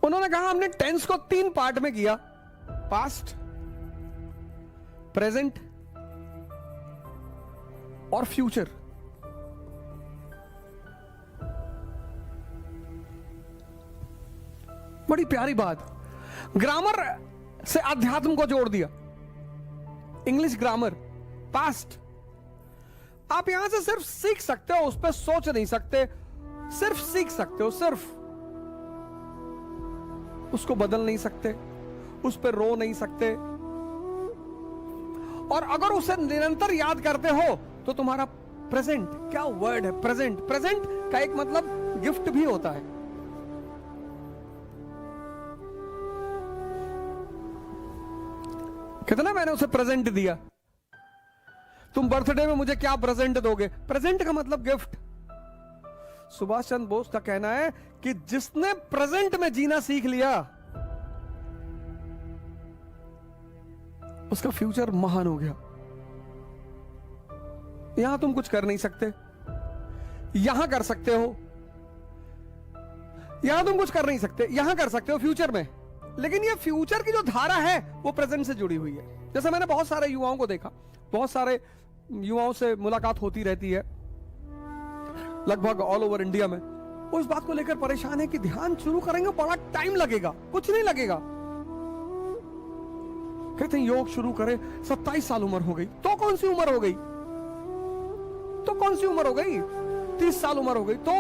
उन्होंने कहा हमने टेंस को 3 पार्ट में किया, पास्ट, प्रेजेंट और फ्यूचर। बड़ी प्यारी बात। ग्रामर से अध्यात्म को जोड़ दिया। English grammar, past. आप यहां से सिर्फ सीख सकते हो, उस पर सोच नहीं सकते, सिर्फ सीख सकते हो, सिर्फ उसको बदल नहीं सकते, उस पर रो नहीं सकते। और अगर उसे निरंतर याद करते हो तो तुम्हारा प्रेजेंट, क्या वर्ड है प्रेजेंट, प्रेजेंट का एक मतलब गिफ्ट भी होता है। कितना मैंने उसे प्रेजेंट दिया, तुम बर्थडे में मुझे क्या प्रेजेंट दोगे? प्रेजेंट का मतलब गिफ्ट। सुभाष चंद्र बोस का कहना है कि जिसने प्रेजेंट में जीना सीख लिया उसका फ्यूचर महान हो गया। यहां तुम कुछ कर नहीं सकते, यहां कर सकते हो, यहां तुम कुछ कर नहीं सकते, यहां कर सकते हो फ्यूचर में। लेकिन ये फ्यूचर की जो धारा है वो प्रेजेंट से जुड़ी हुई है। जैसे मैंने बहुत सारे युवाओं को देखा, बहुत सारे युवाओं से मुलाकात होती रहती है लगभग ऑल ओवर इंडिया में। वो इस बात को लेकर परेशान है कि ध्यान शुरू करेंगे बड़ा टाइम लगेगा। कुछ नहीं लगेगा। कहते हैं योग शुरू करें, 27 साल उम्र हो गई। तो कौन सी उम्र हो गई? तो कौन सी उम्र हो गई? 30 साल उम्र हो गई। तो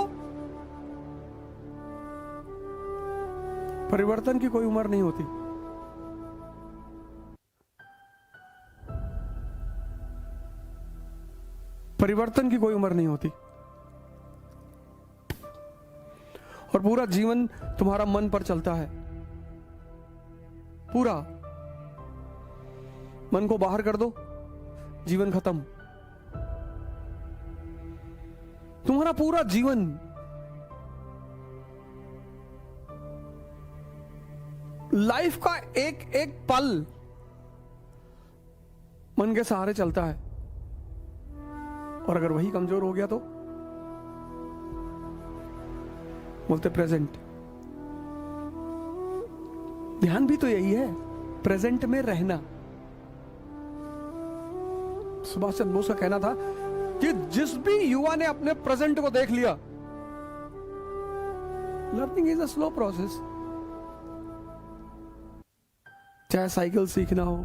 परिवर्तन की कोई उम्र नहीं होती। परिवर्तन की कोई उम्र नहीं होती। और पूरा जीवन तुम्हारा मन पर चलता है। पूरा मन को बाहर कर दो, जीवन खत्म। तुम्हारा पूरा जीवन लाइफ का एक एक पल मन के सहारे चलता है। और अगर वही कमजोर हो गया तो बोलते प्रेजेंट। ध्यान भी तो यही है, प्रेजेंट में रहना। सुभाष चंद्र बोस का कहना था कि जिस भी युवा ने अपने प्रेजेंट को देख लिया, learning is a slow process. चाहे साइकिल सीखना हो,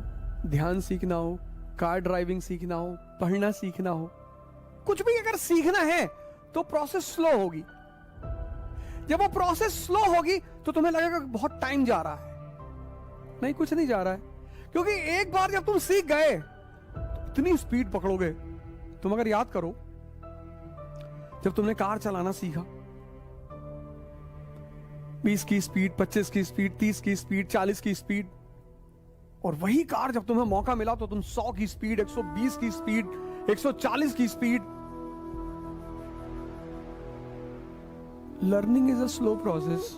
ध्यान सीखना हो, कार ड्राइविंग सीखना हो, पढ़ना सीखना हो, कुछ भी अगर सीखना है तो प्रोसेस स्लो होगी। जब वो प्रोसेस स्लो होगी तो तुम्हें लगेगा कि बहुत टाइम जा रहा है। नहीं, कुछ नहीं जा रहा है। क्योंकि एक बार जब तुम सीख गए तो इतनी स्पीड पकड़ोगे। तुम अगर याद करो, जब तुमने कार चलाना सीखा, 20 की स्पीड, 25 की स्पीड, 30 की स्पीड, 40 की स्पीड, और वही कार जब तुम्हें मौका मिला तो तुम 100 की स्पीड, 120 की स्पीड, 140 की speed. Learning is a slow process.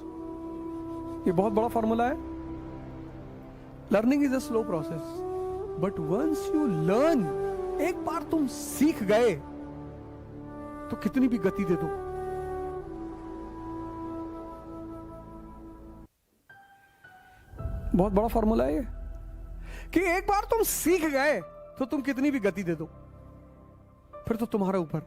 ये बहुत बड़ा फॉर्मूला है। Learning is a slow process, but once you learn, एक बार तुम सीख गए तो कितनी भी गति दे दो, बहुत बड़ा फॉर्मूला है ये, कि एक बार तुम सीख गए तो तुम कितनी भी गति दे दो, फिर तो तुम्हारे ऊपर।